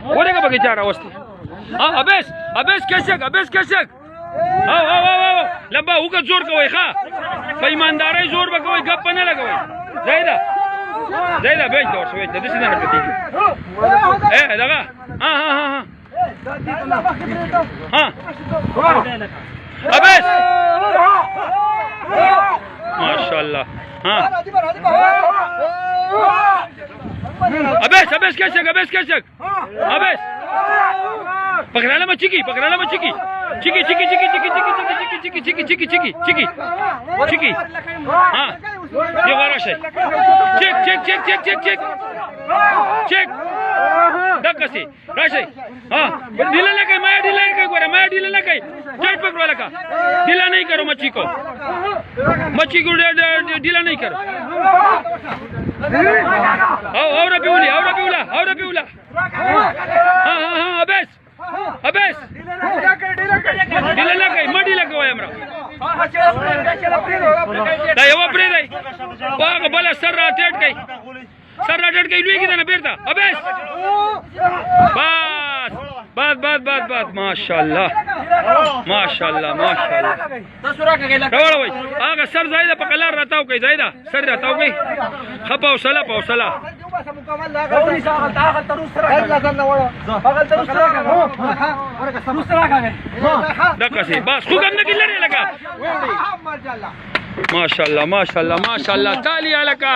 ورګه بګی چاره وستي ها ابس کشک او لبا وګ زور کوي ښا په ایمانداري زور وکوي غپ نه لګوي زیدا بیچ دور شوی د دې نه پتی اے دغه ها ابس ماشاءالله ها ابس کشک پکڑانا مت چکی ها یہ غراش ہے چیک دکسی راشي ها ढीला नहीं मैं ढीला नहीं कहीं टाइट पकड़ो लगा ढीला नहीं करो मच्छी को ढीला नहीं करो और पिउला हाँ अबेस ढीला नहीं कहीं मैं ढीला कहो हमरा दा वो प्रे रे बाग बला सर राटेट लुई की ना बेरता अबेस बस माशाल्लाह रावल भाई आगे सर जायदा पकलार रहता हूँ कहीं जायदा सर रहता हूँ कहीं खपा उसला दकसी बस सुगंध किल्ला नहीं लगा माशाल्लाह ताली अलका